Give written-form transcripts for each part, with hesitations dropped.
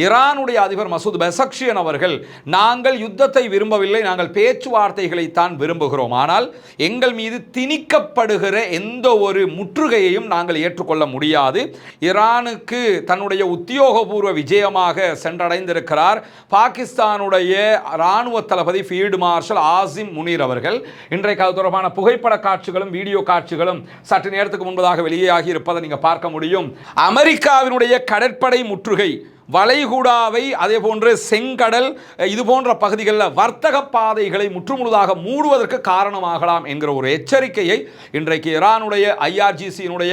ஈரானுடைய அதிபர் மசூத் பெசக்ஷியன் அவர்கள், நாங்கள் யுத்தத்தை விரும்பவில்லை, நாங்கள் பேச்சுவார்த்தைகளைத்தான் விரும்புகிறோம், ஆனால் எங்கள் மீது திணிக்கப்படுகிற எந்த ஒரு முற்றுகையையும் நாங்கள் ஏற்றுக்கொள்ள முடியாது. ஈரானுக்கு தன்னுடைய உத்தியோகபூர்வ விஜயமாக சென்றடைந்திருக்கிறார் பாகிஸ்தானுடைய இராணுவ தளபதி ஃபீல்டு மார்ஷல் ஆசிம் முனீர் அவர்கள். இன்றைக்கு அது தொடர்பான புகைப்பட காட்சிகளும் வீடியோ காட்சிகளும் சற்று நேரத்துக்கு முன்பதாக வெளியாகி இருப்பதை நீங்கள் பார்க்க முடியும். அமெரிக்காவினுடைய கடற்படை முற்றுகை வளைகுடாவை, அதே போன்று செங்கடல், இது போன்ற பகுதிகளில் வர்த்தக பாதைகளை முற்றுமுழுதாக மூடுவதற்கு காரணமாகலாம் என்கிற ஒரு எச்சரிக்கையை இன்றைக்கு ஈரானுடைய IRGC-யினுடைய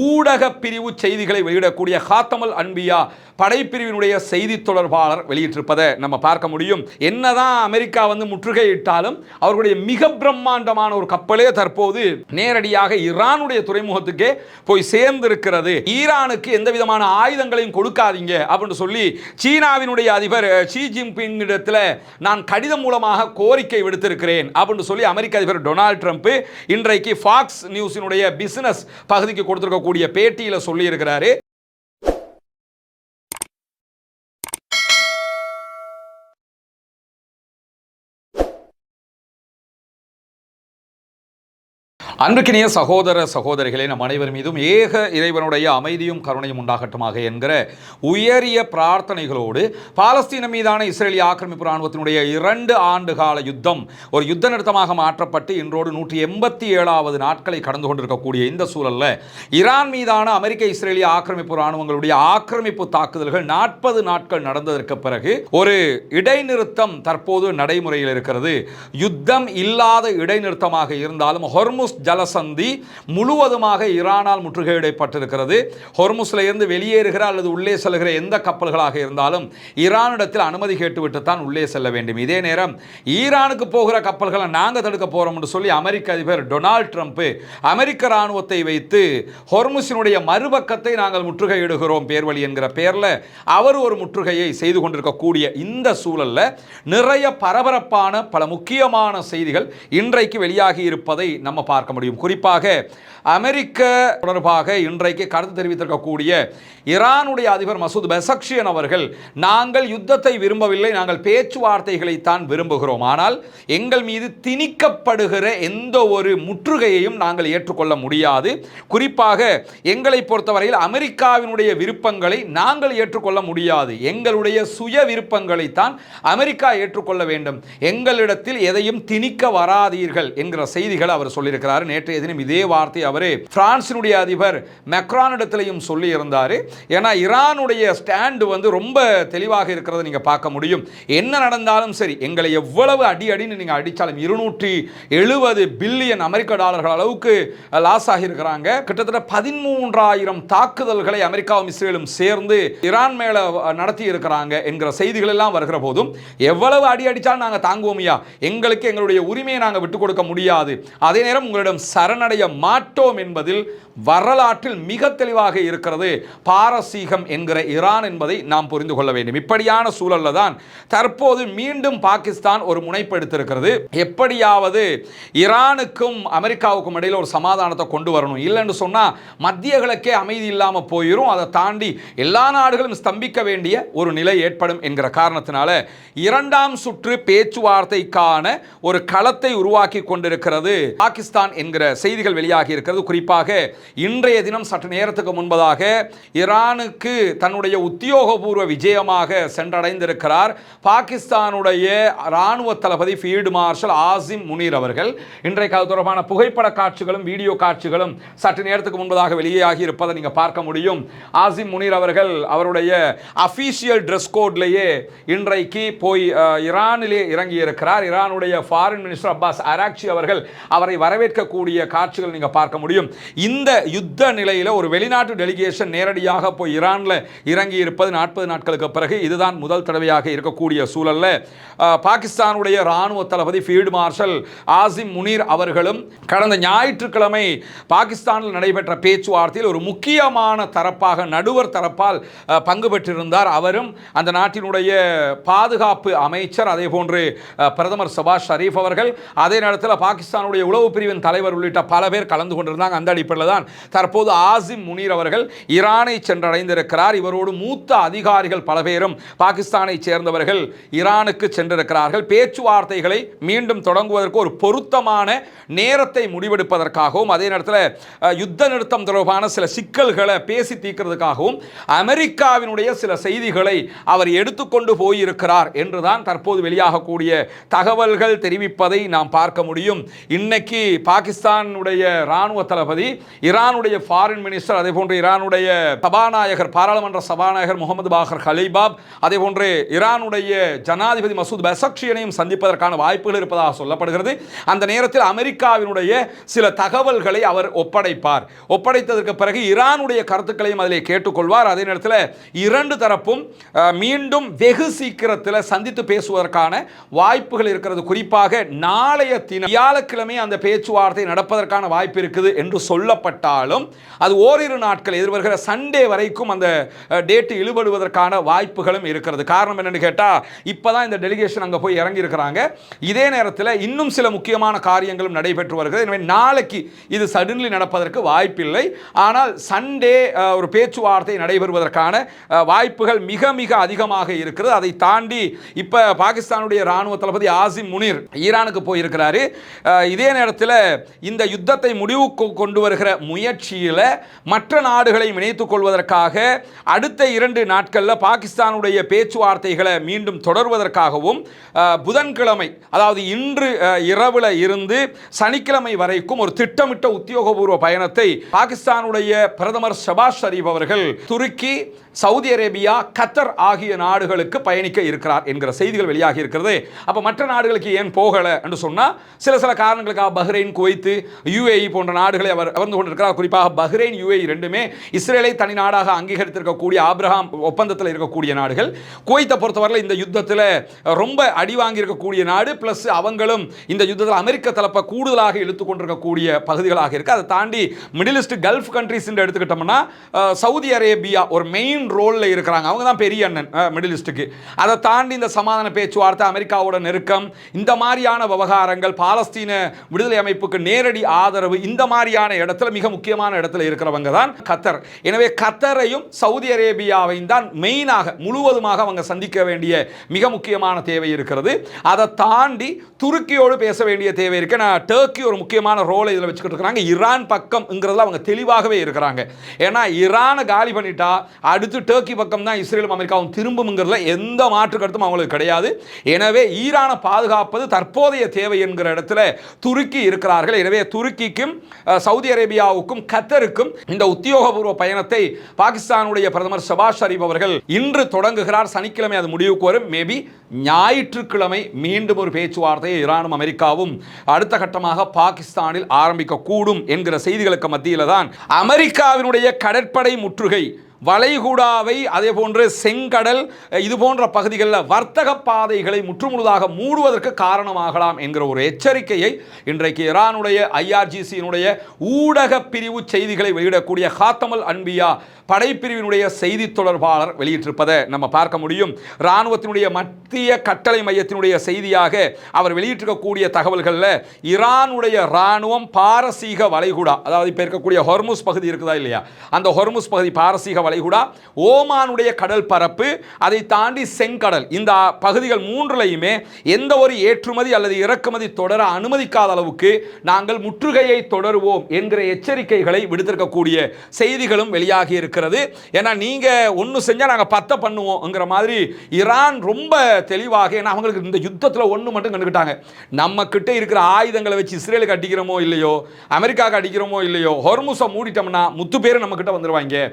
ஊடக பிரிவு செய்திகளை வெளியிடக்கூடிய ஹாத்தமுல் அன்பியா படைப்பிரிவினுடைய செய்தி தொடர்பாளர் வெளியிட்டிருப்பதை நம்ம பார்க்க முடியும். என்னதான் அமெரிக்கா முற்றுகையிட்டாலும் அவர்களுடைய மிக பிரம்மாண்டமான ஒரு கப்பலே தற்போது நேரடியாக ஈரானுடைய துறைமுகத்துக்கே போய் சேர்ந்திருக்கிறது. ஈரானுக்கு எந்த விதமான ஆயுதங்களையும் கொடுக்காதீங்க அப்படின்னு சொல்லி சீனாவினுடைய அதிபர் ஷி ஜின்பிங் இடத்துல நான் கடிதம் மூலமாக கோரிக்கை விடுத்திருக்கிறேன் அப்படின்னு சொல்லி அமெரிக்க அதிபர் டொனால்ட் ட்ரம்ப் இன்றைக்கு ஃபாக்ஸ் நியூஸினுடைய பிசினஸ் பகுதிக்கு கொடுத்திருக்கக்கூடிய பேட்டியில் சொல்லி இருக்கிறாரு. அன்புக்கினிய சகோதர சகோதரிகளே, நம் அனைவர் மீதும் ஏக இறைவனுடைய அமைதியும் கருணையும் உண்டாகட்டுமாக என்கிற உயரிய பிரார்த்தனைகளோடு பாலஸ்தீன மீதான இஸ்ரேலிய ஆக்கிரமிப்பு இராணுவத்தினுடைய 2 ஆண்டு கால யுத்தம் ஒரு யுத்த நிறுத்தமாக மாற்றப்பட்டு இன்றோடு 187வது நாட்களை கடந்து கொண்டிருக்கக்கூடிய இந்த சூழலில் ஈரான் மீதான அமெரிக்க இஸ்ரேலிய ஆக்கிரமிப்பு இராணுவங்களுடைய ஆக்கிரமிப்பு தாக்குதல்கள் 40 நாட்கள் நடந்ததற்கு பிறகு ஒரு இடைநிறுத்தம் தற்போது நடைமுறையில் இருக்கிறது. யுத்தம் இல்லாத இடைநிறுத்தமாக இருந்தாலும் ஹொர்முஸ் ஜலசந்தி முழுவதுமாக ஈரானால் முற்றுகையிடப்பட்டிருக்கிறது. ஹொர்முஸ்ல இருந்து வெளியேறுகிற அல்லது உள்ளே செல்கிற எந்த கப்பல்களாக இருந்தாலும் ஈரானிடத்தில் அனுமதி கேட்டுவிட்டு தான் உள்ளே செல்ல வேண்டும். இதே நேரம் ஈரானுக்கு போகிற கப்பல்களை நாங்கள் தடுக்க போறோம் என்று சொல்லி அமெரிக்க அதிபர் டொனால்ட் ட்ரம்ப் அமெரிக்க இராணுவத்தை வைத்து ஹொர்முஸினுடைய மறுபக்கத்தை நாங்கள் முற்றுகையிடுகிறோம் பேர்வழி என்கிற பெயரில் அவர் ஒரு முற்றுகையை செய்து கொண்டிருக்கக்கூடிய இந்த சூழலில் நிறைய பரபரப்பான பல முக்கியமான செய்திகள் இன்றைக்கு வெளியாகி இருப்பதை நம்ம பார்க்க முடியும். குறிப்பாக அமெரிக்க தொடர்பாக இன்றைக்கு கருத்து தெரிவித்திருக்கக்கூடிய ஈரானுடைய அதிபர் மசூத் பெசக்ஷியன் அவர்கள், நாங்கள் யுத்தத்தை விரும்பவில்லை, நாங்கள் பேச்சுவார்த்தைகளைத்தான் விரும்புகிறோம், ஆனால் எங்கள் மீது திணிக்கப்படுகிற எந்த ஒரு முற்றுகையையும் நாங்கள் ஏற்றுக்கொள்ள முடியாது. குறிப்பாக எங்களை பொறுத்தவரையில் அமெரிக்காவினுடைய விருப்பங்களை நாங்கள் ஏற்றுக்கொள்ள முடியாது, எங்களுடைய சுய விருப்பங்களைத்தான் அமெரிக்கா ஏற்றுக்கொள்ள வேண்டும், எங்களிடத்தில் எதையும் திணிக்க வராதீர்கள் என்கிற செய்திகள் அவர் சொல்லியிருக்கிறார். நேற்றைய தினம் இதே வார்த்தை அவரே பிரான்சினுடைய அதிபர் மெக்ரானிடத்திலையும் சொல்லி இருந்தார். ஏன்னா ஈரானுடைய ஸ்டாண்டு ரொம்ப தெளிவாக இருக்கிறது நீங்க பார்க்க முடியும். என்ன நடந்தாலும் சரி, எங்களை எவ்வளவு அடின்னு நீங்க அடிச்சாலும் 270 பில்லியன் அமெரிக்க டாலர்கள் அளவுக்கு லாஸ் ஆகியிருக்கிறாங்க. கிட்டத்தட்ட 13,000 தாக்குதல்களை அமெரிக்காவும் இஸ்ரேலும் சேர்ந்து ஈரான் மேல நடத்தி இருக்கிறாங்க என்கிற செய்திகள் எல்லாம் வருகிற போதும் எவ்வளவு அடிச்சாலும் நாங்கள் தாங்குவோமையா, எங்களுக்கு எங்களுடைய உரிமையை நாங்கள் விட்டுக் கொடுக்க முடியாது, அதே நேரம் உங்களிடம் சரணடைய மாட்டோம் என்பதில் வரலாற்றில் மிக தெளிவாக இருக்கிறது பாரசீகம் என்கிற ஈரான் என்பதை நாம் புரிந்து கொள்ள வேண்டும். இப்படியான சூழல்ல தான் தற்போது மீண்டும் பாகிஸ்தான் ஒரு முனைப்பு எடுத்திருக்கிறது. எப்படியாவது ஈரானுக்கும் அமெரிக்காவுக்கும் இடையில் ஒரு சமாதானத்தை கொண்டு வரணும், இல்லைன்னு சொன்னா மத்திய கிழக்கே அமைதி இல்லாமல் போயிடும், அதை தாண்டி எல்லா நாடுகளும் ஸ்தம்பிக்க வேண்டிய ஒரு நிலை ஏற்படும் என்கிற காரணத்தினால 2ஆம் சுற்று பேச்சுவார்த்தைக்கான ஒரு களத்தை உருவாக்கி கொண்டிருக்கிறது பாகிஸ்தான் என்கிற செய்திகள் வெளியாகி இருக்கிறது. குறிப்பாக இன்றைய தினம் சற்று நேரத்துக்கு முன்பதாக ஈரானுக்கு தன்னுடைய உத்தியோகபூர்வ விஜயமாக சென்றடைந்திருக்கிறார் பாகிஸ்தானுடைய இராணுவ தளபதி ஃபீல்டு மார்ஷல் ஆசிம் முனீர் அவர்கள். இன்றைக்கு அது தொடர்பான புகைப்பட காட்சிகளும் வீடியோ காட்சிகளும் சற்று நேரத்துக்கு முன்பதாக வெளியாகி இருப்பதை நீங்க பார்க்க முடியும். ஆசிம் முனீர் அவர்கள் அவருடைய அபிஷியல் ட்ரெஸ் கோட்லேயே இன்றைக்கு போய் ஈரானிலே இறங்கி இருக்கிறார். ஈரானுடைய ஃபாரின் மினிஸ்டர் அப்பாஸ் அராக்சி அவர்கள் அவரை வரவேற்கக்கூடிய காட்சிகள் நீங்க பார்க்க முடியும். இந்த யுத்த நிலையில் ஒரு வெளிநாட்டு டெலிகேஷன் நேரடியாக போய் ஈரானில் இறங்கி இருப்பது 40 நாட்களுக்கு பிறகு இதுதான் முதல் தடவையாக இருக்கக்கூடிய சூழல்ல பாகிஸ்தானுடைய இராணுவ தளபதி ஃபீல்டு மார்ஷல் ஆசிம் முனீர் அவர்களும் கடந்த ஞாயிற்றுக்கிழமை பாகிஸ்தானில் நடைபெற்ற பேச்சுவார்த்தையில் ஒரு முக்கியமான தரப்பாக நடுவர் தரப்பால் பங்கு பெற்றிருந்தார். அவரும் அந்த நாட்டினுடைய பாதுகாப்பு அமைச்சர், அதே போன்று பிரதமர் ஷபாஸ் ஷரீஃப் அவர்கள், அதே நேரத்தில் பாகிஸ்தானுடைய உளவு பிரிவின் தலைவர் உள்ளிட்ட பல பேர் கலந்து கொண்டிருந்தாங்க. அந்த அடிப்படையில் தான் தான் தற்போது ஆசிம் முனீர் அவர்கள் ஈரானை சென்றடைந்திருக்கிறார். இவரோடு மூத்த அதிகாரிகள் பல பேரும் பாகிஸ்தானை சேர்ந்தவர்கள் ஈரானுக்கு சென்றிருக்கிறார்கள். பேச்சுவார்த்தைகளை மீண்டும் தொடங்குவதற்கு ஒரு பொருத்தமான நேரத்தை முடிவெடுப்பதற்காகவும் அதே நேரத்தில் யுத்த நிறுத்தம் தொடர்பான சில சிக்கல்களை பேசி தீர்க்கிறதுக்காகவும் அமெரிக்காவினுடைய சில செய்திகளை அவர் எடுத்துக்கொண்டு போயிருக்கிறார் என்றுதான் தற்போது வெளியாகக்கூடிய தகவல்கள் தெரிவிப்பதை நாம் பார்க்க முடியும். இன்னைக்கு பாகிஸ்தானுடைய ராணுவ தளபதி, ஈரானுடைய ஃபாரின் மினிஸ்டர், அதே போன்று ஈரானுடைய சபாநாயகர், பாராளுமன்ற சபாநாயகர் முகமது பாகர் கலைபாப், அதே போன்று ஈரானுடைய ஜனாதிபதி மசூத் பெசக்ஷியனையும் சந்திப்பதற்கான வாய்ப்புகள் இருப்பதாக சொல்லப்படுகிறது. அந்த நேரத்தில் அமெரிக்காவினுடைய சில தகவல்களை அவர் ஒப்படைத்ததற்கு பிறகு ஈரானுடைய கருத்துக்களையும் அதிலே கேட்டுக்கொள்வார். அதே நேரத்தில் இரண்டு தரப்பும் மீண்டும் வெகு சீக்கிரத்தில் சந்தித்து பேசுவதற்கான வாய்ப்புகள் இருக்கிறது. குறிப்பாக நாளைய தினம் வியாழக்கிழமை அந்த பேச்சுவார்த்தை நடப்பதற்கான வாய்ப்பு இருக்குது என்று சொல்லப்பட்டாலும் அது ஓரிரு நாட்கள் எதிர்வருகிற சண்டே வரைக்கும் அந்த டேட் இழுபடுவதற்கான வாய்ப்புகளும் இருக்கிறது. காரணம் என்னன்னு கேட்டால் இப்பதான் இந்த டெலிகேஷன் அங்கே போய் இறங்கி இருக்கிறாங்க. இதே நேரத்தில் இன்னும் சில முக்கியமான காரியங்களும் நடைபெற்று வருகிறது. எனவே நாளைக்கு இது சடன்லி நடப்பதற்கு வாய்ப்பில்லை. ஆனால் சண்டே ஒரு பேச்சுவார்த்தை நடைபெறுவதற்கான வாய்ப்புகள் மிக மிக அதிகமாக இருக்கிறது. அதை தாண்டி இப்ப பாகிஸ்தானுடைய ராணுவ தளபதி ஆசிம் முனீர் ஈரானுக்கு போயிருக்கிறாரு. இதே நேரத்தில் இந்த யுத்தத்தை முடிவுக்கு கொண்டு வருகிற முயற்சியில் மற்ற நாடுகளை இணைத்துக் கொள்வதற்காக அடுத்த 2 நாட்களில் பாகிஸ்தானுடைய பேச்சுவார்த்தைகளை மீண்டும் தொடர்வதற்காகவும் புதன்கிழமை, அதாவது இன்று இரவுல இருந்து சனிக்கிழமை வரைக்கும் ஒரு திட்டமிட்ட உத்தியோகபூர்வ பயணத்தை பாகிஸ்தானுடைய பிரதமர் ஷபாஸ் ஷரீப் அவர்கள் துருக்கி, சவுதி அரேபியா, கத்தர் ஆகிய நாடுகளுக்கு பயணிக்க இருக்கிறார் என்கிற செய்திகள் வெளியாகி இருக்கிறது. அப்ப மற்ற நாடுகளுக்கு ஏன் போகல என்று சொன்னா சில காரணங்களுக்காக பஹ்ரைன், குவைத், யுஏஇ போன்ற நாடுகளை அவர் அமர்ந்து கொண்டிருக்கிறார். குறிப்பாக பஹ்ரைன், யுஏஇ ரெண்டுமே இஸ்ரேலை தனி நாடாக அங்கீகரித்திருக்கக்கூடிய ஆபிரகாம் ஒப்பந்தத்தில் இருக்கக்கூடிய நாடுகள். குவைத்தை பொறுத்தவரை இந்த யுத்தத்தில் ரொம்ப அடி வாங்கி இருக்கக்கூடிய நாடு, பிளஸ் அவங்களும் இந்த யுத்தத்தில் அமெரிக்க தரப்பை கூடுதலாக இழுத்து கொண்டிருக்கக்கூடிய பகுதிகளாக இருக்கு. அதை தாண்டி மிடில் ஈஸ்ட் கல்ஃப் கண்ட்ரீஸ் எடுத்துக்கிட்டோம்னா சவுதி அரேபியா ஒரு மெயின் ரோல்ல இருக்கிறாங்க. அவங்க தான் பெரிய அண்ணன் மிடில் ஈஸ்டுக்கு. அதை தாண்டி இந்த சமாதான பேச்சுவார்த்தை, அமெரிக்காவோட நெருக்கம், இந்த மாதிரியான விவகாரங்கள், பாலஸ்தீன விடுதலை அமைப்புக்கு நேரடி ஆதரவு, இந்த மாதிரியான இடத்துல மிக முக்கியமான இடத்துல இருக்கிறவங்க தான் கத்தர். எனவே கத்தரையும் சவுதி அரேபியாவையும் தான் மெயினாக முழுவதுமாக அவங்க சந்திக்க வேண்டிய மிக முக்கியமான தேவை இருக்கிறது. அதை தாண்டி துருக்கியோடு பேச வேண்டிய தேவை இருக்கு. டர்க்கி ஒரு முக்கியமான ரோலை இதில் வச்சுக்கிட்டு இருக்காங்க. ஈரான் பக்கம்ங்கிறதுல அவங்க தெளிவாகவே இருக்கிறாங்க. ஏன்னா ஈரானை காலி பண்ணிட்டா அடுத்து டர்க்கி பக்கம் தான் இஸ்ரேலும் அமெரிக்காவும் திரும்பும்ங்கிறதுல எந்த மாற்று கருத்தும் அவங்களுக்கு கிடையாது. எனவே ஈரானை பாதுகாப்பது தற்போதைய தேவை என்கிற இடத்துல துருக்கி இருக்கிறார்கள். எனவே துருக்கிக்கும் சவுதி அரேபியாவுக்கும் கத்தருக்கும் இந்த உத்தியோகபூர்வ பயணத்தை பாகிஸ்தானுடைய பிரதமர் ஷபாஸ் ஷரீப் அவர்கள் இன்று தொடங்குகிறார். சனிக்கிழமை அது முடிவுக்கு வரும். மேபி ஞாயிற்றுக்கிழமை மீண்டும் ஒரு பேச்சுவார்த்தையை ஈரானும் அமெரிக்காவும் அடுத்த கட்டமாக பாகிஸ்தானில் ஆரம்பிக்க கூடும் என்கிற செய்திகளுக்கு மத்தியில் தான் அமெரிக்காவினுடைய கடற்படை முற்றுகை வளைகுடாவை, அதே போன்று செங்கடல், இது போன்ற பகுதிகளில் வர்த்தக பாதைகளை முற்றுமுழுதாக மூடுவதற்கு காரணமாகலாம் என்கிற ஒரு எச்சரிக்கையை இன்றைக்கு ஈரானுடைய IRGC-யினுடைய ஊடக பிரிவு செய்திகளை வெளியிடக்கூடிய ஹாத்தமுல் அன்பியா படைப்பிரிவினுடைய செய்தி தொடர்பாளர் வெளியிட்டிருப்பதை நம்ம பார்க்க முடியும். இராணுவத்தினுடைய மத்திய கட்டளை மையத்தினுடைய செய்தியாக அவர் வெளியிட்டிருக்கக்கூடிய தகவல்களில் ஈரானுடைய இராணுவம் பாரசீக வளைகுடா, அதாவது இப்போ இருக்கக்கூடிய ஹொர்முஸ் பகுதி இருக்குதா இல்லையா, அந்த ஹொர்முஸ் பகுதி பாரசீக வளைகுடா, ஓமானுடைய கடல் பரப்பு, அதை தாண்டி செங்கடல், இந்த பகுதிகள் மூன்றுலையுமே எந்த ஒரு ஏற்றுமதி அல்லது இறக்குமதி தொடர அனுமதிக்காத அளவுக்கு நாங்கள் முற்றுகையை தொடருவோம் என்கிற எச்சரிக்கைகளை விடுத்திருக்கக்கூடிய செய்திகளும் வெளியாகி இருக்கிறது. ஏன்னா நீங்க ஒன்று செஞ்சா நாங்க 10 பண்ணுவோம்ங்கிற மாதிரி ஈரான் ரொம்ப தெளிவாக, ஏன்னா அவங்களுக்கு இந்த யுத்தத்தில் ஒன்று மட்டும் கண்டுக்கிட்டாங்க, நம்ம கிட்ட இருக்கிற ஆயுதங்களை வச்சு இஸ்ரேலுக்கு அடிக்கிறோமோ இல்லையோ, அமெரிக்காவுக்கு அடிக்கிறோமோ இல்லையோ, ஹொர்முஸை மூடிட்டோம்னா முத்து பேர் நம்ம கிட்ட வந்துருவாங்க,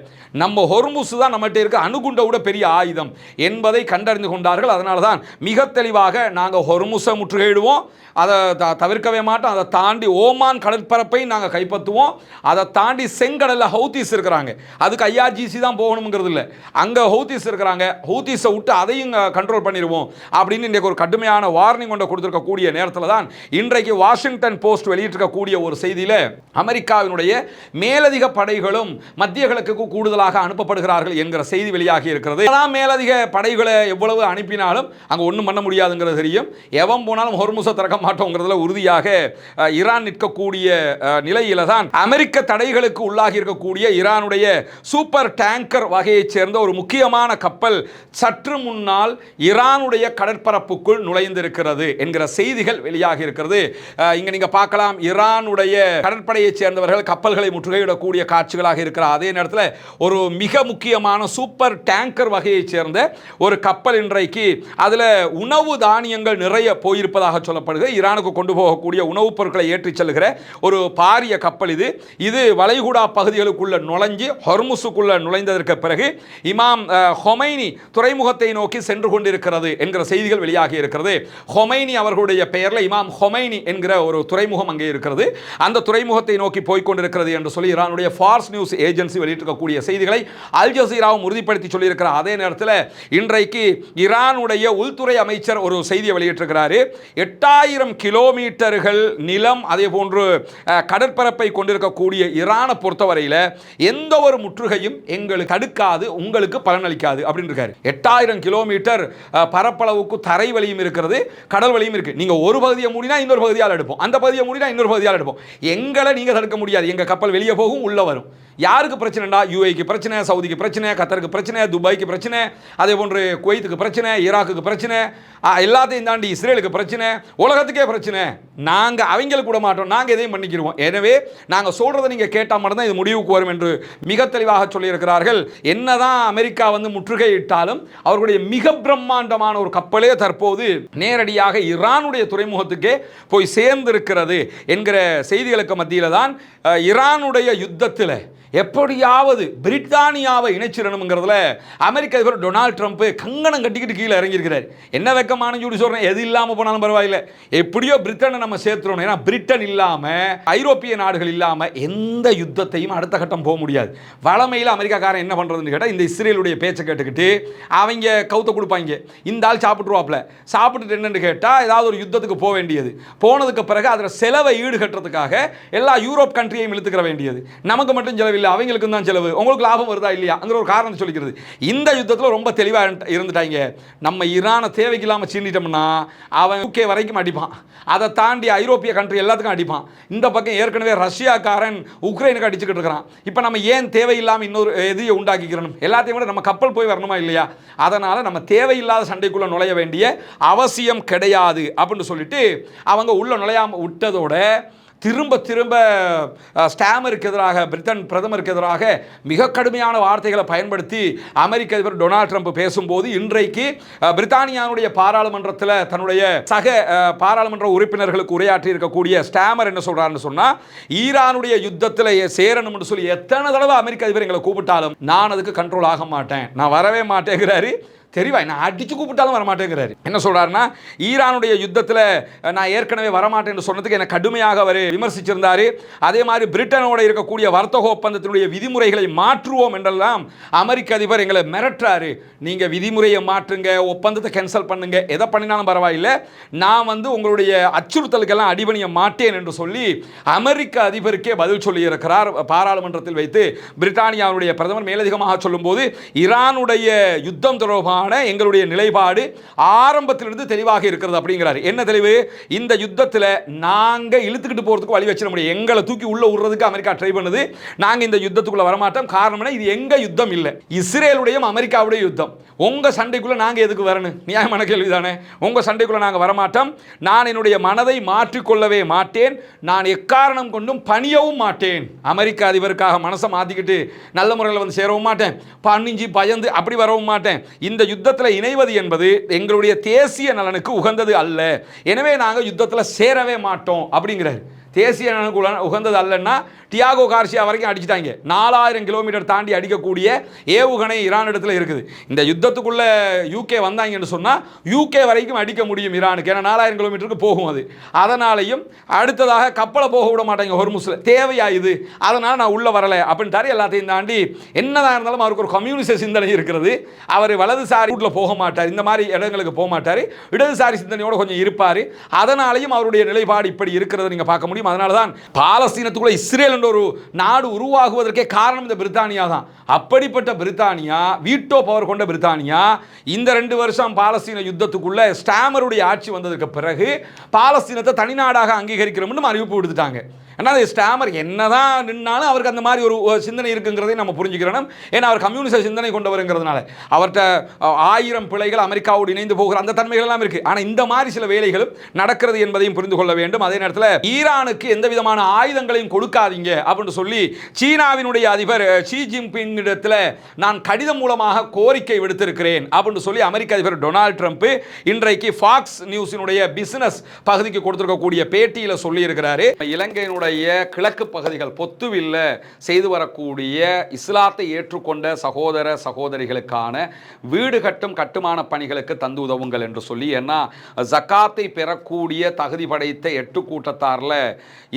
நம்ம ஹொர்முஸ் தான் நம்மகிட்ட இருக்க அணுகுண்டை விட பெரிய ஆயுதம் என்பதை கண்டறிந்து கொண்டார்கள். அதனால தான் மிக தெளிவாக நாங்கள் ஹொர்முஸை முற்றுகையிடுவோம், அதை தவிர்க்கவே மாட்டோம், அதை தாண்டி ஓமான் கடற்பரப்பை நாங்கள் கைப்பற்றுவோம், அதை தாண்டி செங்கடலில் ஹவுதீஸ் இருக்கிறாங்க, அதுக்கு ஐஆர்ஜிசி தான் போகணுங்கிறது இல்லை, அங்கே ஹவுதிஸ் இருக்கிறாங்க, ஹவுதிஸை விட்டு அதையும் கண்ட்ரோல் பண்ணிடுவோம் அப்படின்னு இன்றைக்கு ஒரு கடுமையான வார்னிங் கொண்டு கொடுத்துருக்கக்கூடிய நேரத்தில் தான் இன்றைக்கு வாஷிங்டன் போஸ்ட் வெளியிட்டிருக்கக்கூடிய ஒரு செய்தியில் அமெரிக்காவினுடைய மேலதிக படைகளும் மத்திய கிழக்குக்கு கூடுதலாக அனுப்பப்படுகிறார்கள் என்கிற செய்தி வெளியாகி இருக்கிறது. மேலதிக படைகளை எவ்வளவு அனுப்பினாலும் அங்கே ஒன்றும் பண்ண முடியாதுங்கிறது தெரியும். எவன் போனாலும் ஹொர்முஸை திறக்க மாட்டோங்கிறதுல உறுதியாக ஈரான் நிற்கக்கூடிய நிலையில தான் அமெரிக்க தடைகளுக்கு உள்ளாகி இருக்கக்கூடிய ஈரானுடைய சூப்பர் டேங்கர் வகையைச் சேர்ந்த ஒரு முக்கியமான கப்பல் சற்று முன்னால் ஈரானுடைய கடற்பரப்புக்குள் நுழைந்திருக்கிறது என்கிற செய்திகள் வெளியாகி இருக்கிறது. இங்க நீங்க பார்க்கலாம், ஈரானுடைய கடற்படையைச் சேர்ந்தவர்கள் கப்பல்களை முற்றுகையிடக்கூடிய காட்சிகளாக இருக்கிற அதே நேரத்தில் ஒரு மிக முக்கியமான சூப்பர் டேங்கர் வகையைச் சேர்ந்த ஒரு கப்பல் இன்றைக்கு அதில் உணவு தானியங்கள் நிறைய போயிருப்பதாக சொல்லப்படுகிறது. ஈரானுக்கு கொண்டு போகக்கூடிய உணவுப் பொருட்களை ஏற்றிச் செல்கிற ஒரு பாரிய கப்பல் இது வளைகுடா பகுதிகளுக்குள்ள நுழைஞ்சு ஹொர்முஸுக்குள்ள நுழைந்ததற்கு பிறகு இமாம் ஹொமைனி துறைமுகத்தை நோக்கி சென்று கொண்டிருக்கிறது என்கிற செய்திகள் வெளியாகி இருக்கிறது. ஹொமைனி அவர்களுடைய பெயரில் இமாம் ஹொமைனி என்கிற ஒரு துறைமுகம் அங்கே இருக்கிறது. அந்த துறைமுகத்தை நோக்கி போய்கொண்டிருக்கிறது என்று சொல்லி ஈரானுடைய ஃபார்ஸ் நியூஸ் ஏஜென்சி வெளியிட்டிருக்கக்கூடிய செய்திகளை அல் ஜசீராவும் உறுதிப்படுத்தி சொல்லியிருக்கிற அதே நேரத்தில் இன்றைக்கு ஈரானுடைய உள்துறை அமைச்சர் ஒரு செய்தியை வெளியிட்டிருக்கிறார். 8000 கிலோமீட்டர்கள் நிலம் அதே போன்று கடற்பரப்பை கொண்டிருக்கக்கூடிய ஈரானை பொறுத்தவரையில் எந்த ஒரு முற்றுகையும் எங்களுக்கு தடுக்காது, உங்களுக்கு பலனளிக்காது அப்படின்னு இருக்காரு. 8000 கிலோமீட்டர் பரப்பளவுக்கு தரை வழியும் இருக்கிறது, கடல் வழியும் இருக்கு. நீங்க ஒரு பகுதியை மூடினா இன்னொரு பகுதியால் எடுப்போம், அந்த பகுதியை மூடினா இன்னொரு பகுதியால் எடுப்போம். எங்களை நீங்க தடுக்க முடியாது. எங்க கப்பல் வெளியே போகும், உள்ள வரும். யாருக்கு பிரச்சனைடா? யுஏக்கு பிரச்சனை, சவுதிக்கு பிரச்சனை, கத்தருக்கு பிரச்சனை, துபாய்க்கு பிரச்சனை, அதே போன்று குவைத்துக்கு பிரச்சனை, ஈராக்குக்கு பிரச்சனை, எல்லாத்தையும் தாண்டி இஸ்ரேலுக்கு பிரச்சனை, உலகத்துக்கே பிரச்சனை. நாங்கள் அவங்களுக்கு விட மாட்டோம், நாங்கள் எதையும் பண்ணிக்கிடுவோம். எனவே நாங்கள் சொல்றதை நீங்கள் கேட்டால் மட்டும்தான் இது முடிவுக்கு வரும் என்று மிக தெளிவாக சொல்லியிருக்கிறார்கள். என்னதான் அமெரிக்கா முற்றுகையிட்டாலும் அவர்களுடைய மிக பிரம்மாண்டமான ஒரு கப்பலே தற்போது நேரடியாக ஈரானுடைய துறைமுகத்துக்கே போய் சேர்ந்திருக்கிறது என்கிற செய்திகளுக்கு மத்தியில் தான் ஈரானுடைய யுத்தத்தில் எப்படியாவது பிரிட்டானியாவை இணைச்சிடணுங்கிறதுல அமெரிக்க அதிபர் டொனால்ட் ட்ரம்ப் கங்கணம் கட்டிக்கிட்டு கீழே இறங்கியிருக்கிறார். என்ன வெக்கமான ஜூடி சொல்றேன், எது இல்லாமல் போனாலும் பரவாயில்லை, எப்படியோ பிரிட்டனை நம்ம சேர்த்துறோம். ஏன்னா பிரிட்டன் இல்லாமல், ஐரோப்பிய நாடுகள் இல்லாமல் எந்த யுத்தத்தையும் அடுத்த கட்டம் போக முடியாது. வளமையில் அமெரிக்காக்காரன் என்ன பண்ணுறதுன்னு கேட்டால் இந்த இஸ்ரேலுடைய பேச்சை கேட்டுக்கிட்டு அவங்க கவுத்த கொடுப்பாங்க. இந்த ஆள் சாப்பிட்டுருவாப்ல, சாப்பிட்டுட்டு என்னன்னு கேட்டால் ஏதாவது ஒரு யுத்தத்துக்கு போக வேண்டியது, போனதுக்கு பிறகு அதில் செலவை ஈடுகட்டுறதுக்காக எல்லா யூரோப் கண்ட்ரியையும் இழுத்துக்கிற வேண்டியது. நமக்கு மட்டும் செலவு இல்லை, அவங்களுக்கு தான் செலவு, உங்களுக்கு லாபம் வருதா இல்லையா அங்கிற ஒரு காரணம் சொல்லிக்கிறது. இந்த யுத்தத்தில் ரொம்ப தெளிவாக இருந்துட்டாங்க. நம்ம ஈரானை தேவைக்கு இல்லாமல் சீண்டிட்டோம்னா அவன் UK வரைக்கும் அடிப்பான், அதை தாண்டி ஐரோப்பிய கண்ட்ரி எல்லாத்துக்கும் அடிப்பான். இந்த பக்கம் ஏற்கனவே ரஷ்யாக்காரன் உக்ரைனுக்கு அடிச்சுக்கிட்டு இருக்கிறான். இப்போ நம்ம ஏன் தேவையில்லாமல் இன்னொரு எதிரியை உண்டாக்கிக்கிறோம்? எல்லாத்தையும் விட நம்ம கப்பல் போய் வரணுமா இல்லையா? அதனால் நம்ம தேவையில்லாத சண்டைக்குள்ளே நுழைய வேண்டிய அவசியம் கிடையாது அப்படின்னு சொல்லிட்டு அவங்க உள்ள நுழையாமல் விட்டதோட திரும்ப திரும்ப ஸ்டாமருக்கு எதிராக, பிரிட்டன் பிரதமருக்கு எதிராக மிக கடுமையான வார்த்தைகளை பயன்படுத்தி அமெரிக்க அதிபர் டொனால்ட் ட்ரம்ப் பேசும்போது இன்றைக்கு பிரித்தானியாவுடைய பாராளுமன்றத்தில் தன்னுடைய சக பாராளுமன்ற உறுப்பினர்களுக்கு உரையாற்றி இருக்கக்கூடிய ஸ்டாமர் என்ன சொல்றாருன்னு சொன்னா, ஈரானுடைய யுத்தத்தில் சேரணும்னு சொல்லி எத்தனை தடவை அமெரிக்க அதிபர் எங்களை கூப்பிட்டாலும் நான் அதுக்கு கண்ட்ரோல் ஆக மாட்டேன், நான் வரவே மாட்டேங்கிறாரு. தெரிவா, நான் அடிச்சு கூப்பிட்டாலும் வரமாட்டேங்கிறாரு. என்ன சொல்றாருன்னா, ஈரானுடைய யுத்தத்தில் நான் ஏற்கனவே வரமாட்டேன்னு சொன்னதுக்கு என்னை கடுமையாக அவர் விமர்சிச்சிருந்தாரு. அதே மாதிரி பிரிட்டனோட இருக்கக்கூடிய வர்த்தக ஒப்பந்தத்தினுடைய விதிமுறைகளை மாற்றுவோம் என்றெல்லாம் அமெரிக்க அதிபர் எங்களை மிரட்டுறாரு. நீங்க விதிமுறையை மாற்றுங்க, ஒப்பந்தத்தை கேன்சல் பண்ணுங்க, எதை பண்ணினாலும் பரவாயில்லை, நான் உங்களுடைய அச்சுறுத்தலுக்கெல்லாம் அடிபணிய மாட்டேன் என்று சொல்லி அமெரிக்க அதிபருக்கே பதில் சொல்லி இருக்கிறார் பாராளுமன்றத்தில் வைத்து. பிரிட்டானியாவுடைய பிரதமர் மேலதிகமாக சொல்லும்போது ஈரானுடைய யுத்தம் தொடர்பாக எங்களுடைய நிலைப்பாடு ஆரம்பத்திலிருந்து தெளிவாக இருக்கிறது அப்படிங்கிறார். என்ன தெளிவு? இந்த யுத்தத்தில் நாங்க இழுத்துக்கிட்டு போறதுக்கு வழி வச்சிட முடியும், எங்களை தூக்கி உள்ள விடுறதுக்கு அமெரிக்கா ட்ரை பண்ணுது, நாங்க இந்த யுத்தத்துக்குள்ள வரமாட்டோம். காரணம் இது எங்க யுத்தம் இல்லை, இஸ்ரேலுடைய அமெரிக்காவுடைய யுத்தம். உங்க சண்டைக்குள்ள நாங்க எதுக்கு வரணும்? நியாயமான கேள்விதானே. உங்க சண்டைக்குள்ள நாங்க வரமாட்டோம். நான் என்னுடைய மனதை மாற்றிக்கொள்ளவே மாட்டேன், நான் எக்காரணம் கொண்டும் பணியவும் மாட்டேன். அமெரிக்க அதிபருக்காக மனசை மாத்திக்கிட்டு நல்ல முறையில் சேரவும் மாட்டேன், பணிஞ்சு பயந்து அப்படி வரவும் மாட்டேன். இந்த யுத்தத்தில் இணைவது என்பது எங்களுடைய தேசிய நலனுக்கு உகந்தது அல்ல, எனவே நாங்கள் யுத்தத்தில் சேரவே மாட்டோம் அப்படிங்கிறார். தேசிய உகந்தது அல்லன்னா டியாகோ கார்சியா வரைக்கும் அடிச்சுட்டாங்க. 4000 கிலோமீட்டர் தாண்டி அடிக்கக்கூடிய ஏவுகணை ஈரான் இடத்துல இருக்குது. இந்த யுத்தத்துக்குள்ள யூகே வந்தாங்கன்னு சொன்னால் யூகே வரைக்கும் அடிக்க முடியும் ஈரானுக்கு, ஏன்னா 4000 கிலோமீட்டருக்கு போகும் அது. அதனாலையும் அடுத்ததாக கப்பலை போக விட மாட்டாங்க ஹொர்முஸ்ல, தேவையா இது, அதனால் நான் உள்ள வரலை அப்படின்ட்டாரு. எல்லாத்தையும் தாண்டி என்னதான் இருந்தாலும் அவருக்கு ஒரு கம்யூனிஸ்ட் சிந்தனை இருக்கிறது. அவர் வலதுசாரி ரூட்ல போக மாட்டார், இந்த மாதிரி இடங்களுக்கு போக மாட்டார், இடதுசாரி சிந்தனையோட கொஞ்சம் இருப்பார். அதனாலையும் அவருடைய நிலைப்பாடு இப்படி இருக்கிறத நீங்க பார்க்க முடியும். அதனால தான் பாலஸ்தீனத்துக்குள்ள இஸ்ரேல் என்ற ஒரு நாடு உருவாகுவதற்கே காரணம் இந்த பிரித்தானியா தான். அப்படிப்பட்ட பிரித்தானியா, வீட்டோ பவர் கொண்ட பிரித்தானியா, இந்த 2 வருஷம் பாலஸ்தீன யுத்தத்துக்குள்ள ஸ்டாமருடைய ஆட்சி வந்ததுக்கு பிறகு பாலஸ்தீனத்தை தனிநாடாக அங்கீகரிக்கிறோம்னு அறிவிப்பு விடுத்துட்டாங்க. ஏன்னா ஸ்டாமர் என்னதான் நின்னாலும் அவருக்கு அந்த மாதிரி ஒரு சிந்தனை இருக்குங்கிறதை நம்ம புரிஞ்சுக்கிறோம். ஏன்னா அவர் கம்யூனிஸ்ட் சிந்தனை கொண்டவருங்கிறதுனால அவர்கிட்ட 1000 பிள்ளைகள் அமெரிக்காவோடு இணைந்து போகிற அந்த தன்மைகள் எல்லாம் இருக்கு. ஆனால் இந்த மாதிரி சில வேலைகளும் நடக்கிறது என்பதையும் புரிந்து கொள்ள வேண்டும். அதே நேரத்தில் ஈரானுக்கு எந்த விதமான ஆயுதங்களையும் கொடுக்காதீங்க அப்படின்னு சொல்லி சீனாவினுடைய அதிபர் ஷி ஜின்பிங் இடத்துல நான் கடிதம் மூலமாக கோரிக்கை விடுத்திருக்கிறேன் அப்படின்னு சொல்லி அமெரிக்க அதிபர் டொனால்ட் ட்ரம்ப் இன்றைக்கு ஃபாக்ஸ் நியூஸினுடைய பிசினஸ் பகுதிக்கு கொடுத்திருக்கக்கூடிய பேட்டியில் சொல்லி இருக்கிறாரு. இலங்கையினுடைய கிழக்கு பகுதிகள் பொத்துவில்ல செய்து வரக்கூடிய இஸ்லாத்தை ஏற்றுக்கொண்ட சகோதர சகோதரிகளுக்கான வீடு கட்டும் கட்டுமான பணிகளுக்கு தந்து உதவுங்கள் என்று சொல்லி, ஏன்னா ஜக்காத்தை பெறக்கூடிய தகுதி படைத்த 8 கூட்டத்தாரில்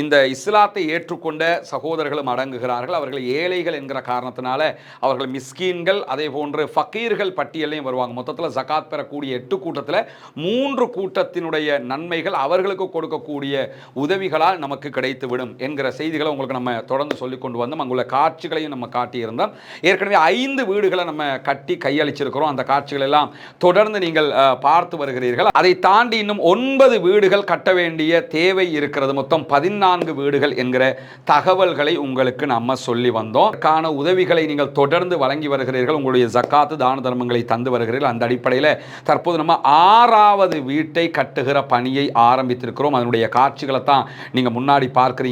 இந்த இஸ்லாத்தை ஏற்றுக்கொண்ட சகோதரர்களும் அடங்குகிறார்கள். அவர்கள் ஏழைகள் என்கிற காரணத்தினால அவர்கள் மிஸ்கீன்கள், அதே போன்று ஃபக்கீர்கள் பட்டியலையும் வருவாங்க. மொத்தத்தில் ஜக்காத் பெறக்கூடிய 8 கூட்டத்தில் 3 கூட்டத்தினுடைய நன்மைகள் அவர்களுக்கு கொடுக்கக்கூடிய உதவிகளால் நமக்கு கிடைத்துவிடும் என்கிற செய்திகளை உங்களுக்கு நம்ம தொடர்ந்து சொல்லிக் கொண்டு வந்தோம். அங்குள்ள காட்சிகளையும் நம்ம காட்டியிருந்தோம். ஏற்கனவே 5 வீடுகளை நம்ம கட்டி கையளிச்சிருக்கிறோம். அந்த காட்சிகள் எல்லாம் தொடர்ந்து நீங்கள் பார்த்து வருகிறீர்கள். அதை தாண்டி இன்னும் 9 வீடுகள் கட்ட வேண்டிய தேவை இருக்கிறது. மொத்தம் 14 வீடுகள் என்கிற தகவல்களை உங்களுக்கு நம்ம சொல்லி வந்தோம். அதற்கான உதவிகளை நீங்கள் தொடர்ந்து வழங்கி வருகிறீர்கள். உங்களுடைய ஜக்காத்து தான தர்மங்களை தந்து வருகிறீர்கள். அந்த அடிப்படையில் தற்போது நம்ம 6வது வீட்டை கட்டுகிற பணியை ஆரம்பித்திருக்கிறோம். அதனுடைய காட்சிகளை தான் நீங்கள் முன்னாடி பார்க்கிறீங்க.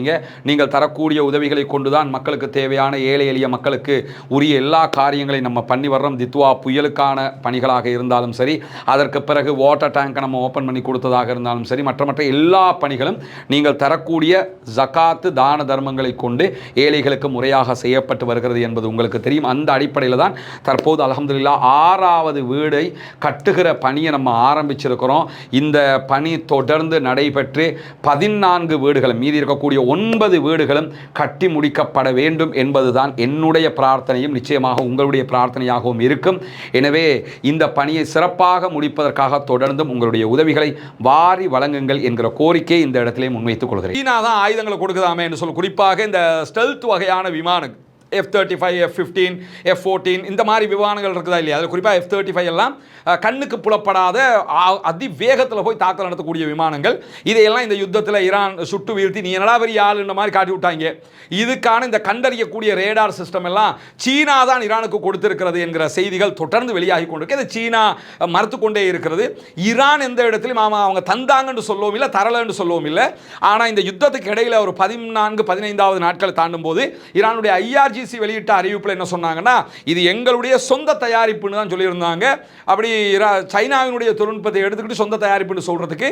நீங்கள் தரக்கூடிய உதவிகளை கொண்டுதான் மக்களுக்கு தேவையான ஏழை எளிய மக்களுக்கு உரிய எல்லா காரியங்களையும் நம்ம பண்ணி வர்றோம். தித்வா புயலுக்கான பணிகளாக இருந்தாலும் சரி, அதற்கு பிறகு வாட்டர் டேங்கை நம்ம ஓப்பன் பண்ணி கொடுத்ததாக இருந்தாலும் சரி, மற்ற எல்லா பணிகளும் நீங்கள் தரக்கூடிய ஜகாத்து தான தர்மங்களை கொண்டு ஏழைகளுக்கு முறையாக செய்யப்பட்டு வருகிறது என்பது உங்களுக்கு தெரியும். அந்த அடிப்படையில் தான் தற்போது அல்ஹம்துலில்லாஹ் 6வது வீடை கட்டுகிற பணியை நம்ம ஆரம்பிச்சிருக்கிறோம். இந்த பணி தொடர்ந்து நடைபெற்று 14 வீடுகள், மீதி இருக்கக்கூடிய 9 வீடுகளும் கட்டி முடிக்கப்பட வேண்டும் என்பதுதான் என்னுடைய பிரார்த்தனையும் நிச்சயமாக உங்களுடைய பிரார்த்தனையாகவும் இருக்கும். எனவே இந்த பணியை சிறப்பாக முடிப்பதற்காக தொடர்ந்தும் உங்களுடைய உதவிகளை வாரி வழங்குங்கள் என்கிற கோரிக்கையை இந்த இடத்திலே முன்வைத்துக் கொள்கிறேன். சீனா தான் ஆயுதங்களை கொடுக்குதாமே என்று சொல்ல, குறிப்பாக இந்த ஸ்டெல்த் வகையான விமானம் F-35, F-15, F-14 இந்த மாதிரி விமானங்கள் இருக்குதா இல்லையா? அதில் குறிப்பாக F-35 எல்லாம் கண்ணுக்கு புலப்படாத அதிவேகத்தில் போய் தாக்கல் நடத்தக்கூடிய விமானங்கள். இதையெல்லாம் இந்த யுத்தத்தில் ஈரான் சுட்டு வீழ்த்தி நீ என்னடா பெரிய ஆள் இந்த மாதிரி காட்டி விட்டாங்க. இதுக்கான இந்த கண்டறியக்கூடிய ரேடார் சிஸ்டம் எல்லாம் சீனா தான் ஈரானுக்கு கொடுத்திருக்கிறது என்கிற செய்திகள் தொடர்ந்து வெளியாகி கொண்டிருக்கு. இதை சீனா மறுத்து கொண்டே இருக்கிறது. ஈரான் எந்த இடத்துலையும் அவங்க தந்தாங்கன்னு சொல்லவும் இல்லை, தரலன்னு சொல்லவும் இல்லை. ஆனால் இந்த யுத்தத்துக்கு இடையில் ஒரு 14-15வது நாட்களை தாண்டும் போது ஈரானுடைய IRGC வெளியிட்ட அறிவிப்பில் என்ன சொன்னாங்கன்னா, இது எங்களுடைய சொந்த தயாரிப்புன்னு தான் சொல்லியிருந்தாங்க. அப்படி சைனாவினுடைய தொழில்நுட்பத்தை எடுத்துக்கிட்டு சொந்த தயாரிப்புன்னு சொல்றதுக்கு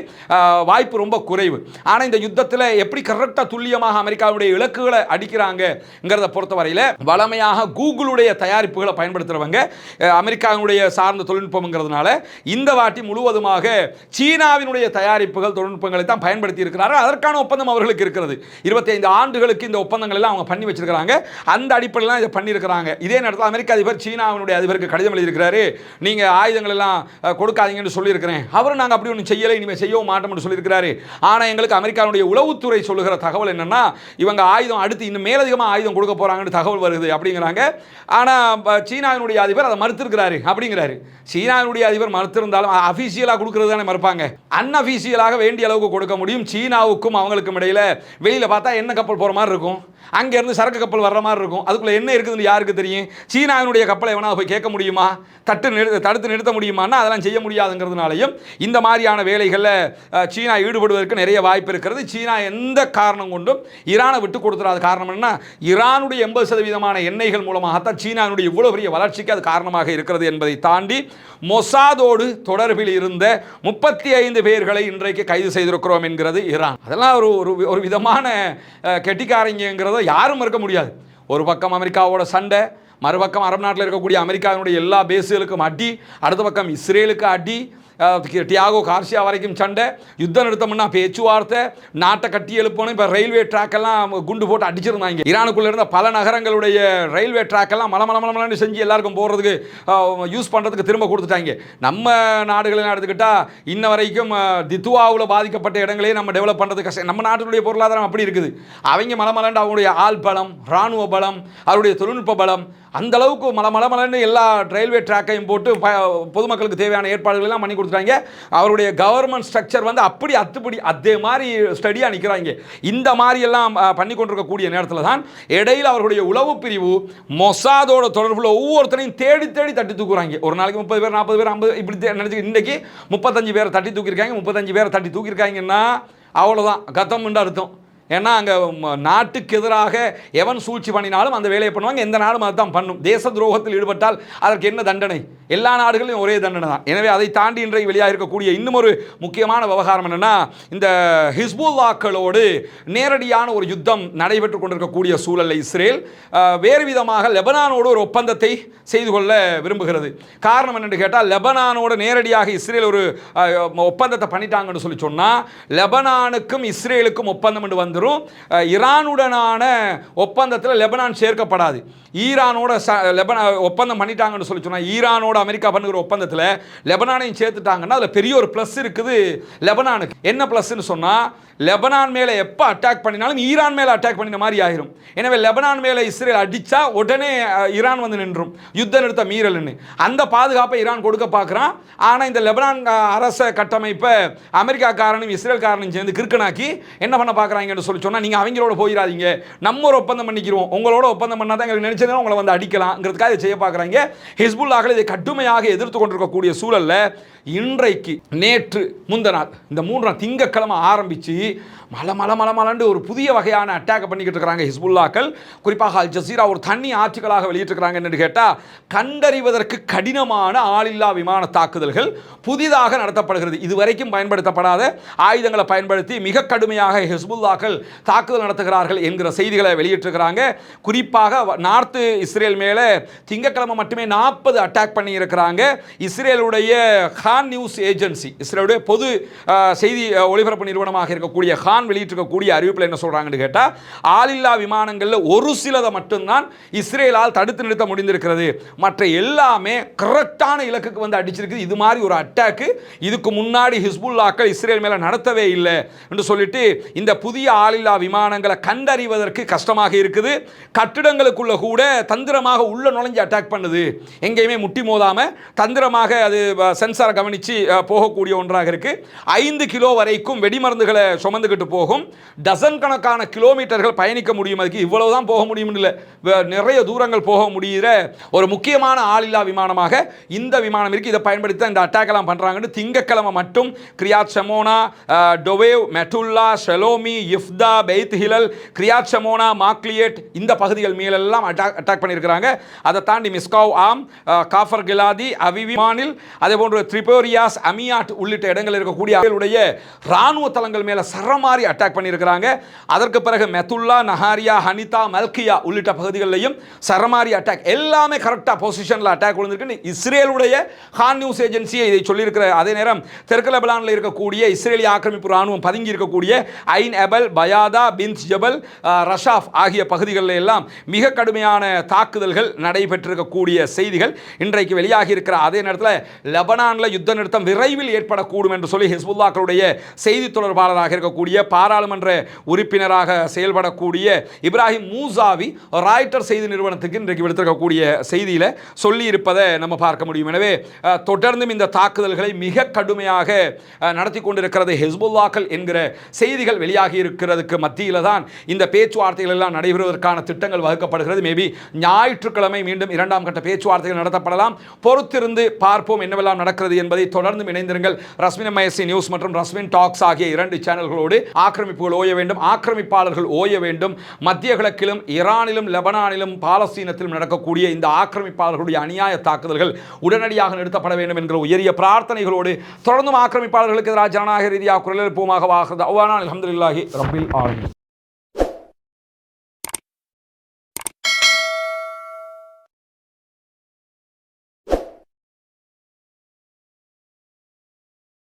வாய்ப்பு ரொம்ப குறைவு. ஆனால் இந்த யுத்தத்தில் எப்படி கரெக்டாக துல்லியமாக அமெரிக்காவுடைய இலக்குகளை அடிக்கிறாங்கிறத பொறுத்தவரையில் வளமையாக கூகுளுடைய தயாரிப்புகளை பயன்படுத்துகிறவங்க அமெரிக்காவினுடைய சார்ந்த தொழில்நுட்பம்ங்கிறதுனால இந்த வாட்டி முழுவதுமாக சீனாவினுடைய தயாரிப்புகள் தொழில்நுட்பங்களை தான் பயன்படுத்தி இருக்கிறார்கள். அதற்கான ஒப்பந்தம் அவர்களுக்கு இருக்கிறது. 25 ஆண்டுகளுக்கு இந்த ஒப்பந்தங்கள் எல்லாம் அவங்க பண்ணி வச்சிருக்கிறாங்க. அந்த அடிப்படையில் இதை பண்ணியிருக்கிறாங்க. இதே நேரத்தில் அமெரிக்க அதிபர் சீனாவினுடைய அதிபருக்கு கடிதம் எழுதியிருக்கிறாரு. நீங்கள் ஆயுதங்கள் எல்லாம் கொடுக்காதீங்கன்னு சொல்லியிருக்கிறேன். அவரும் நாங்கள் அப்படி ஒன்றும் செய்யலை, இனிமேல் செய்யவும் மாட்டோம்னு சொல்லியிருக்கிறாரு. ஆனால் எங்களுக்கு அமெரிக்காவுடைய உளவுத்துறை சொல்லுகிற தகவல் என்னன்னா, இவங்க ஆயுதம் அடுத்து இன்னும் மேலதிகமாக ஆயுதம் கொடுக்க போகிறாங்கன்னு தகவல் வருது அப்படிங்கிறாங்க. ஆனால் சீனாவினுடைய அதிபர் அதை மறுத்திருக்கிறாரு அப்படிங்கிறாரு. சீனாவினுடைய அதிபர் மறுத்திருந்தாலும் அஃபீஷியலாக கொடுக்கறது தானே மறுப்பாங்க. அன்அஃபீஷியலாக வேண்டிய அளவுக்கு கொடுக்க முடியும். சீனாவுக்கும் அவங்களுக்கும் இடையில் வெளியில் பார்த்தா என்ன கப்பல் போகிற மாதிரி இருக்கும். அங்கேருந்து சரக்கு கப்பல் வர்ற மாதிரி இருக்கும். அதுக்குள்ளே என்ன இருக்குதுன்னு யாருக்கு தெரியும்? சீனாவினுடைய கப்பலை எவனா போய் கேட்க முடியுமா? தடுத்து நிறுத்த முடியுமான்னா அதெல்லாம் செய்ய முடியாதுங்கிறதுனாலையும் இந்த மாதிரியான வேலைகளில் சீனா ஈடுபடுவதற்கு நிறைய வாய்ப்பு இருக்கிறது. சீனா எந்த காரணம் கொண்டும் ஈரானை விட்டு கொடுத்துறாத. காரணம் என்ன? ஈரானுடைய 80% எண்ணெய்கள் மூலமாகத்தான் சீனாவுடைய இவ்வளவு பெரிய வளர்ச்சிக்கு அது காரணமாக இருக்கிறது என்பதை தாண்டி மொசாதோடு தொடர்பில் இருந்த 35 பேர்களை இன்றைக்கு கைது செய்திருக்கிறோம் என்கிறது ஈரான். அதெல்லாம் ஒரு விதமான கெட்டிக்காரங்கிறத யாரும் மறுக்க முடியாது. ஒரு பக்கம் அமெரிக்காவோட சண்டை, மறுபக்கம் அரபு நாட்டில் இருக்கக்கூடிய அமெரிக்காவினுடைய எல்லா பேஸுகளுக்கும் அடி, அடுத்த பக்கம் இஸ்ரேலுக்கு அடி, டியாகோ கார்சியா வரைக்கும் சண்டை, யுத்த நிறுத்தம்னா பேச்சுவார்த்தை, நாட்டை கட்டி எழுப்பணும். இப்போ ரயில்வே ட்ராக்கெல்லாம் குண்டு போட்டு அடிச்சிருந்தாங்க. ஈரானுக்குள்ளே இருந்த பல நகரங்களுடைய ரயில்வே ட்ராக்கெல்லாம் மலமலமலமலன்னு செஞ்சு எல்லாருக்கும் போகிறதுக்கு யூஸ் பண்ணுறதுக்கு திரும்ப கொடுத்துட்டாங்க. நம்ம நாடுகளை எடுத்துக்கிட்டால் இன்ன வரைக்கும் தித்துவாவில் பாதிக்கப்பட்ட இடங்களே நம்ம டெவலப் பண்ணுறது கஷ்டம். நம்ம நாட்டினுடைய பொருளாதாரம் அப்படி இருக்குது. அவங்க மலமலண்டு அவங்களுடைய ஆள் பலம், இராணுவ பலம், அவருடைய தொழில்நுட்ப பலம் அந்த அளவுக்கு மலமலன்னு எல்லா ரயில்வே ட்ராக்கையும் போட்டு பொதுமக்களுக்கு தேவையான ஏற்பாடுகள் எல்லாம் பண்ணி கொடுத்துட்டாங்க. அவருடைய கவர்மெண்ட் ஸ்ட்ரக்சர் வந்து அப்படி அத்துப்படி அதே மாதிரி ஸ்டடியாக நிற்கிறாங்க. இந்த மாதிரி எல்லாம் பண்ணி கொண்டிருக்கக்கூடிய நேரத்தில் தான் இடையில் அவர்களுடைய உளவு பிரிவு மொசாதோட தொடர்புள்ள ஒவ்வொருத்தரையும் தேடி தேடி தட்டி தூக்குறாங்க. ஒரு நாளைக்கு 30 பேர் 40 பேர் 50 இப்படி நினச்சி இன்றைக்கி 35 பேரை தட்டி தூக்கியிருக்காங்க. 35 பேரை தட்டி தூக்கியிருக்காங்கன்னா அவ்வளோதான் கதம்னு அர்த்தம். ஏன்னா அங்கே நாட்டுக்கு எதிராக எவன் சூழ்ச்சி பண்ணினாலும் அந்த வேலையை பண்ணுவாங்க. எந்த நாடும் அதை தான் பண்ணும். தேச துரோகத்தில் ஈடுபட்டால் அதற்கு என்ன தண்டனை? எல்லா நாடுகளிலும் ஒரே தண்டனை தான். எனவே அதை தாண்டி இன்றைக்கு வெளியாக இருக்கக்கூடிய இன்னும் ஒரு முக்கியமான விவகாரம் என்னென்னா, இந்த ஹிஸ்புல்லாக்களோடு நேரடியான ஒரு யுத்தம் நடைபெற்று கொண்டிருக்கக்கூடிய சூழலில் இஸ்ரேல் வேறு விதமாக லெபனானோடு ஒரு ஒப்பந்தத்தை செய்து கொள்ள விரும்புகிறது. காரணம் என்னென்னு கேட்டால், லெபனானோடு நேரடியாக இஸ்ரேல் ஒரு ஒப்பந்தத்தை பண்ணிட்டாங்கன்னு சொல்லி சொன்னால் லெபனானுக்கும் இஸ்ரேலுக்கும் ஒப்பந்தம் என்று வந்து ஈரானுடனான ஒப்பந்தத்தில் லெபனான் சேர்க்கப்படாது. ஈரானோட ஒப்பந்தம் பண்ணிட்டாங்கன்னு சொல்லி சொன்னால் ஈரானோட அமெரிக்கா பண்ணுகிற ஒப்பந்தத்தில் லெபனானையும் சேர்த்துட்டாங்கன்னா அதில் பெரிய ஒரு ப்ளஸ் இருக்குது லெபனானுக்கு. என்ன ப்ளஸ்ன்னு சொன்னால், லெபனான் மேலே எப்போ அட்டாக் பண்ணினாலும் ஈரான் மேலே அட்டாக் பண்ணின மாதிரி ஆகிரும். எனவே லெபனான் மேலே இஸ்ரேல் அடித்தா உடனே ஈரான் வந்து நின்றும், யுத்த நிறுத்த மீறல்னு. அந்த பாதுகாப்பை ஈரான் கொடுக்க பார்க்குறான். ஆனால் இந்த லெபனான் அரச கட்டமைப்பை அமெரிக்காக்காரனும் இஸ்ரேல்காரனும் சேர்ந்து கிறுக்கனாக்கி என்ன பண்ண பார்க்குறாங்கன்னு சொல்லி சொன்னால், நீங்கள் அவங்களோட போயிடாதீங்க, நம்ம ஒரு ஒப்பந்தம் பண்ணிக்கிறோம், உங்களோட ஒப்பந்தம் பண்ணால் தான் எங்களுக்கு நினைச்சது உங்களை வந்து அடிக்கலாம்ங்கிறதுக்காக இதை செய்ய பார்க்குறாங்க. ஹிஸ்புல்லாக்கள் இதை கடுமையாக எதிர்த்து கொண்டிருக்கக்கூடிய சூழலில் இன்றைக்கு நேற்று முந்தநாள் இந்த 3 நாள் திங்கட்கிழமை ஆரம்பித்து மலண்டு ஒரு புதிய வகையான அட்டாக் பண்ணிக்கிட்டு இருக்கிறாங்க ஹிஸ்புல்லாக்கள். குறிப்பாக அல் ஜசீரா ஒரு தண்ணி ஆட்சிகளாக வெளியிட்டிருக்கிறாங்க. என்று கேட்டால், கண்டறிவதற்கு கடினமான ஆளில்லா விமான தாக்குதல்கள் புதிதாக நடத்தப்படுகிறது. இதுவரைக்கும் பயன்படுத்தப்படாத ஆயுதங்களை பயன்படுத்தி மிக கடுமையாக ஹிஸ்புல்லாக்கள் தாக்குதல் நடத்துகிறார்கள் என்கிற செய்திகளை வெளியிட்டிருக்கிறாங்க. குறிப்பாக நார்த்து இஸ்ரேல் மேலே திங்கட்கிழமை மட்டுமே 40 அட்டாக் பண்ணி இருக்கிறாங்க. இஸ்ரேலுடைய ஹான் நியூஸ் ஏஜென்சி, இஸ்ரேலுடைய பொது செய்தி ஒளிபரப்பு நிறுவனமாக இருக்கக்கூடிய ஹான் வெளியிட்டிருக்கக்கூடிய அறிவிப்பில் என்ன சொல்றாங்கன்னு கேட்டால், ஆளில்லா விமானங்களில் ஒரு சிலதை மட்டும்தான் இஸ்ரேலால் தடுத்து நிறுத்த முடிந்திருக்கிறது, மற்ற எல்லாமே கரெக்டான இலக்குக்கு வந்து அடிச்சிருக்கு. இது மாதிரி ஒரு அட்டாக்கு இதுக்கு முன்னாடி ஹிஸ்புல்லாக்கள் இஸ்ரேல் மேலே நடத்தவே இல்லை என்று சொல்லிட்டு இந்த புதிய ஆளில்லா விமானங்களை கண்டறிவதற்கு கஷ்டமாக இருக்குது. கட்டிடங்களுக்குள்ள கூட தந்திரமாக உள்ள நுழைஞ்சு அட்டாக் பண்ணுது, எங்கேயுமே முட்டி மோதாம தந்திரமாக அது சென்சாரை கவனித்து போகக்கூடிய ஒன்றாக இருக்கு. 5 கிலோ வரைக்கும் வெடிமருந்துகளை சுமந்துக்கிட்டு போகும். டசன் கணக்கான கிலோமீட்டர்கள் பயணிக்க முடியும். அதுக்கு இவ்வளவுதான் போக முடியும் இல்லை, நிறைய தூரங்கள் போக முடிகிற ஒரு முக்கியமான ஆளில்லா விமானமாக இந்த விமானம் இருக்கு. இதை பயன்படுத்தி இந்த அட்டாக் எல்லாம் பண்றாங்கன்னு திங்கட்கிழமை மட்டும் கிரியாத் ஷமோனா, டொவேவ், மெட்டுல்லா, ஷெலோமி, இஃப்தா, பெய்த் ஹிலல், கிரியாத் ஷமோனா, மாக்லியேட் இந்த பகுதிகள் மேலெல்லாம் அட்டாக் பண்ணியிருக்கிறாங்க. அதை தாண்டி மிஸ்காவ் ஆம், காஃபர் கிலாதி, அவிவிமானில், அதே போன்று த்ரிபோரியாஸ், அமியாட் உள்ளிட்ட இடங்கள் இருக்கக்கூடிய ராணுவ தளங்கள் மேல சரமாரி அட்டாக் பண்ணியிருக்கிறாங்க. அதற்கு பிறகு மெத்துல்லா, நஹாரியா, ஹனிதா, மல்கியா உள்ளிட்ட பகுதிகளிலையும் சரமாரி அட்டாக், எல்லாமே கரெக்டாக பொசிஷனில் அட்டாக் விழுந்திருக்கு. இஸ்ரேலுடைய ஹான் நியூஸ் ஏஜென்சியை இதை சொல்லியிருக்கிற அதே நேரம் தெற்கு லெபனானில் இருக்கக்கூடிய இஸ்ரேலிய ஆக்கிரமிப்பு ராணுவம் பதுங்கி இருக்கக்கூடிய ஐன் எபல், பயாதா, பின்த் ஜபல், ரஷாஃப் ஆகிய பகுதிகளில் எல்லாம் மிக கடுமையான தாக்குதல்கள் நடைபெற்றிருக்கக்கூடிய செய்திகள் இன்றைக்கு வெளியாகி இருக்கிற அதே நேரத்தில் லெபனானில் யுத்த நிறுத்தம் விரைவில் ஏற்படக்கூடும் என்று சொல்லி ஹிஸ்புல்லாக்களுடைய செய்தி தொடர்பாளராக இருக்கக்கூடிய பாராளுமன்ற உறுப்பினராக செயல்படக்கூடிய இப்ராஹிம் மூசாவி ராய்ட்டர் செய்தி நிறுவனத்துக்கு இன்றைக்கு விடுத்திருக்கக்கூடிய செய்தியில் சொல்லி இருப்பதை நம்ம பார்க்க முடியும். எனவே தொடர்ந்தும் இந்த தாக்குதல்களை மிக கடுமையாக நடத்தி கொண்டிருக்கிறது ஹிஸ்புல்லாக்கள் என்கிற செய்திகள் வெளியாகி இருக்கிறது. இருக்கிறதுக்கு மத்தியில் தான் இந்த பேச்சுவார்த்தைகள் எல்லாம் நடைபெறுவதற்கான திட்டங்கள் வகுக்கப்படுகிறது. மேபி ஞாயிற்றுக்கிழமை மீண்டும் இரண்டாம் கட்ட பேச்சுவார்த்தைகள் நடத்தப்படலாம். பொறுத்திருந்து பார்ப்போம் என்னவெல்லாம் நடக்கிறது என்பதை. தொடர்ந்து இணைந்திருங்கள். ரஸ்மின் MISC நியூஸ் மற்றும் ரஸ்மின் டாக்ஸ் ஆகிய 2 சேனல்களோடு. ஆக்கிரமிப்புகள் ஓய வேண்டும், ஆக்கிரமிப்பாளர்கள் ஓய வேண்டும். மத்திய கிழக்கிலும் ஈரானிலும் லெபனானிலும் பாலஸ்தீனத்திலும் நடக்கக்கூடிய இந்த ஆக்கிரமிப்பாளர்களுடைய அநியாய தாக்குதல்கள் உடனடியாக நிறுத்தப்பட வேண்டும் என்கிற உயரிய பிரார்த்தனைகளோடு தொடர்ந்தும் ஆக்கிரமிப்பாளர்களுக்கு எதிராக ஜனநாயக ரீதியாக குரல் எழுப்புவோமாக. அல்ஹம்துலில்லாஹி ரப்பில் ஆலமீன்.